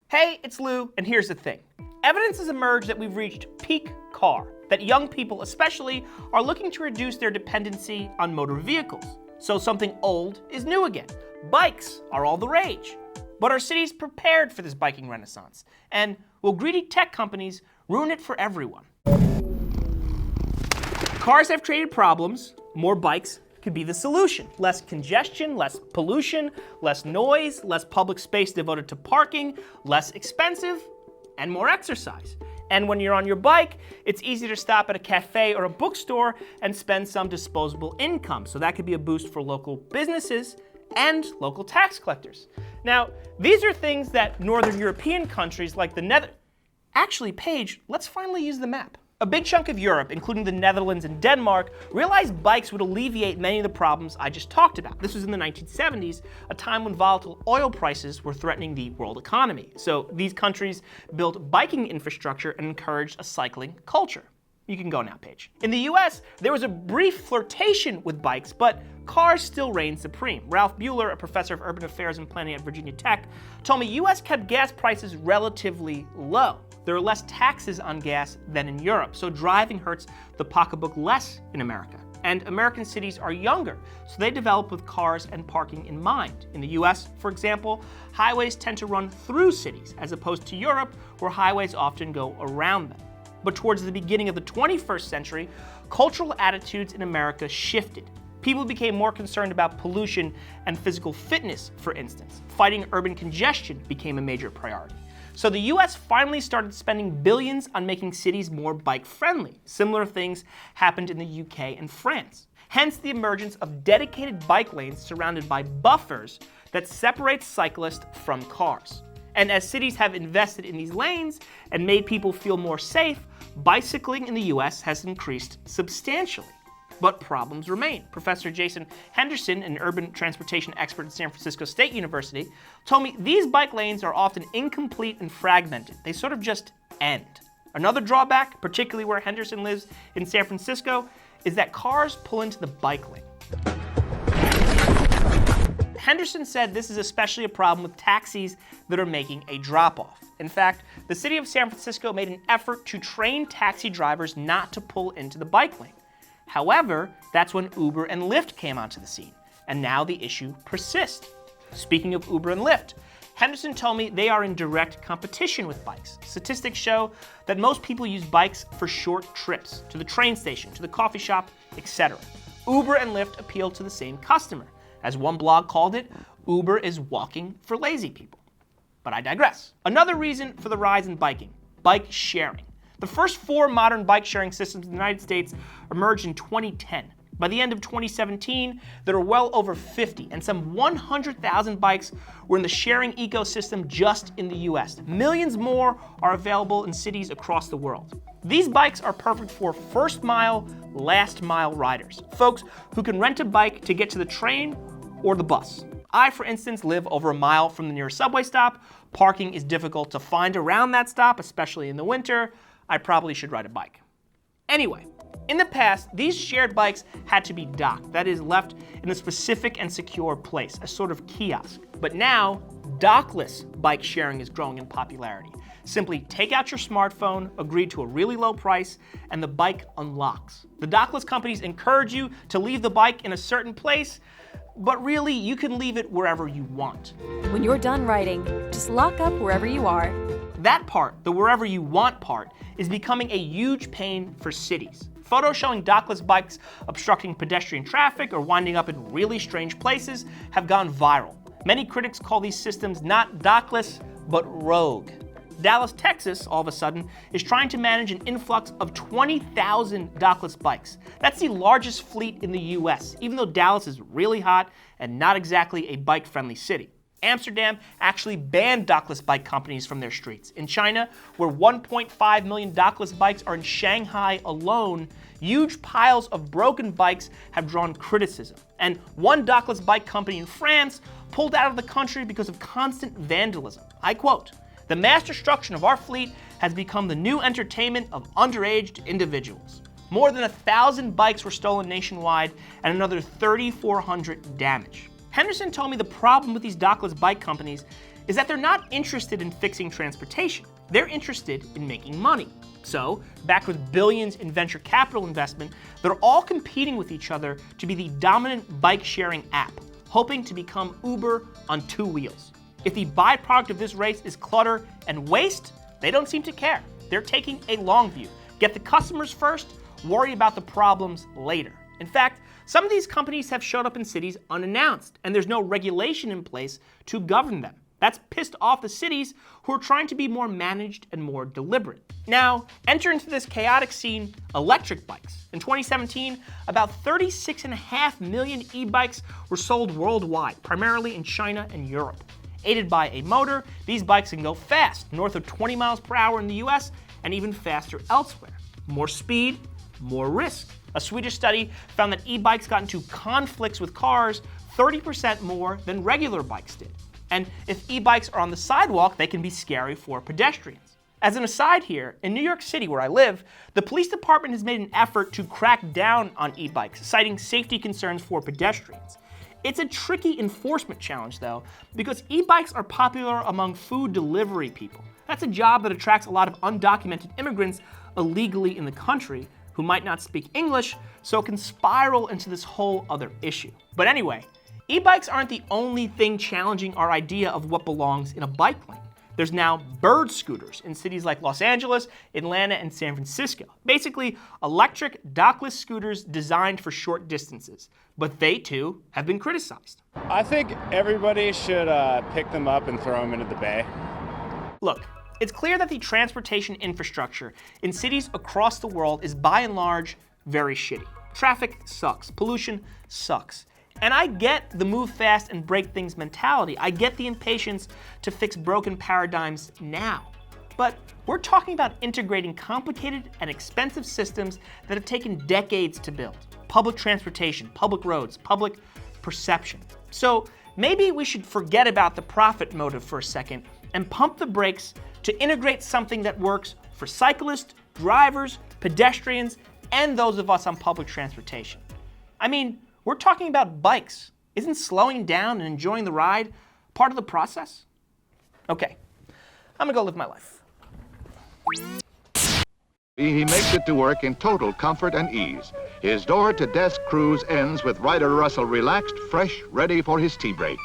Hey, it's Lou, and here's the thing. Evidence has emerged that we've reached peak car, that young people especially are looking to reduce their dependency on motor vehicles. So something old is new again. Bikes are all the rage. But are cities prepared for this biking renaissance? And will greedy tech companies ruin it for everyone? Cars have created problems. More bikes could be the solution. Less congestion, less pollution, less noise, less public space devoted to parking, less expensive, and more exercise. And when you're on your bike, it's easy to stop at a cafe or a bookstore and spend some disposable income. So that could be a boost for local businesses and local tax collectors. Now, these are things that Northern European countries like the Netherlands... Actually, Paige, let's finally use the map. A big chunk of Europe, including the Netherlands and Denmark, realized bikes would alleviate many of the problems I just talked about. This was in the 1970s, a time when volatile oil prices were threatening the world economy. So these countries built biking infrastructure and encouraged a cycling culture. You can go now, Paige. In the US, there was a brief flirtation with bikes, but cars still reigned supreme. Ralph Buehler, a professor of urban affairs and planning at Virginia Tech, told me US kept gas prices relatively low. There are less taxes on gas than in Europe, so driving hurts the pocketbook less in America. And American cities are younger, so they develop with cars and parking in mind. In the US, for example, highways tend to run through cities, as opposed to Europe, where highways often go around them. But towards the beginning of the 21st century, cultural attitudes in America shifted. People became more concerned about pollution and physical fitness, for instance. Fighting urban congestion became a major priority. So the US finally started spending billions on making cities more bike-friendly. Similar things happened in the UK and France. Hence the emergence of dedicated bike lanes surrounded by buffers that separate cyclists from cars. And as cities have invested in these lanes and made people feel more safe, bicycling in the US has increased substantially. But problems remain. Professor Jason Henderson, an urban transportation expert at San Francisco State University, told me these bike lanes are often incomplete and fragmented. They sort of just end. Another drawback, particularly where Henderson lives in San Francisco, is that cars pull into the bike lane. Henderson said this is especially a problem with taxis that are making a drop-off. In fact, the city of San Francisco made an effort to train taxi drivers not to pull into the bike lane. However, that's when Uber and Lyft came onto the scene, and now the issue persists. Speaking of Uber and Lyft, Henderson told me they are in direct competition with bikes. Statistics show that most people use bikes for short trips, to the train station, to the coffee shop, etc. Uber and Lyft appeal to the same customer. As one blog called it, Uber is walking for lazy people. But I digress. Another reason for the rise in biking, bike sharing. The first 4 modern bike-sharing systems in the United States emerged in 2010. By the end of 2017, there were well over 50, and some 100,000 bikes were in the sharing ecosystem just in the US. Millions more are available in cities across the world. These bikes are perfect for first-mile, last-mile riders, folks who can rent a bike to get to the train or the bus. I, for instance, live over a mile from the nearest subway stop. Parking is difficult to find around that stop, especially in the winter. I probably should ride a bike. Anyway, in the past, these shared bikes had to be docked, that is, left in a specific and secure place, a sort of kiosk. But now, dockless bike sharing is growing in popularity. Simply take out your smartphone, agree to a really low price, and the bike unlocks. The dockless companies encourage you to leave the bike in a certain place, but really, you can leave it wherever you want. When you're done riding, just lock up wherever you are. That part, the wherever you want part, is becoming a huge pain for cities. Photos showing dockless bikes obstructing pedestrian traffic or winding up in really strange places have gone viral. Many critics call these systems not dockless, but rogue. Dallas, Texas, all of a sudden, is trying to manage an influx of 20,000 dockless bikes. That's the largest fleet in the US, even though Dallas is really hot and not exactly a bike-friendly city. Amsterdam actually banned dockless bike companies from their streets. In China, where 1.5 million dockless bikes are in Shanghai alone, huge piles of broken bikes have drawn criticism. And one dockless bike company in France pulled out of the country because of constant vandalism. I quote, "The mass destruction of our fleet has become the new entertainment of underage individuals." More than 1,000 bikes were stolen nationwide and another 3,400 damaged. Henderson told me the problem with these dockless bike companies is that they're not interested in fixing transportation. They're interested in making money. So, backed with billions in venture capital investment, they're all competing with each other to be the dominant bike-sharing app, hoping to become Uber on two wheels. If the byproduct of this race is clutter and waste, they don't seem to care. They're taking a long view. Get the customers first, worry about the problems later. In fact, some of these companies have showed up in cities unannounced, and there's no regulation in place to govern them. That's pissed off the cities who are trying to be more managed and more deliberate. Now, enter into this chaotic scene electric bikes. In 2017, about 36.5 million e-bikes were sold worldwide, primarily in China and Europe. Aided by a motor, these bikes can go fast, north of 20 miles per hour in the US, and even faster elsewhere. More speed, more risk. A Swedish study found that e-bikes got into conflicts with cars 30% more than regular bikes did. And if e-bikes are on the sidewalk, they can be scary for pedestrians. As an aside here, in New York City, where I live, the police department has made an effort to crack down on e-bikes, citing safety concerns for pedestrians. It's a tricky enforcement challenge, though, because e-bikes are popular among food delivery people. That's a job that attracts a lot of undocumented immigrants illegally in the country who might not speak English, so it can spiral into this whole other issue. But anyway, e-bikes aren't the only thing challenging our idea of what belongs in a bike lane. There's now bird scooters in cities like Los Angeles, Atlanta, and San Francisco. Basically, electric, dockless scooters designed for short distances. But they, too, have been criticized. I think everybody should pick them up and throw them into the bay. Look, it's clear that the transportation infrastructure in cities across the world is by and large very shitty. Traffic sucks. Pollution sucks. And I get the move fast and break things mentality. I get the impatience to fix broken paradigms now. But we're talking about integrating complicated and expensive systems that have taken decades to build. Public transportation, public roads, public perception. So maybe we should forget about the profit motive for a second and pump the brakes to integrate something that works for cyclists, drivers, pedestrians, and those of us on public transportation. I mean, we're talking about bikes. Isn't slowing down and enjoying the ride part of the process? Okay, I'm gonna go live my life. He makes it to work in total comfort and ease. His door-to-desk cruise ends with Ryder Russell relaxed, fresh, ready for his tea break.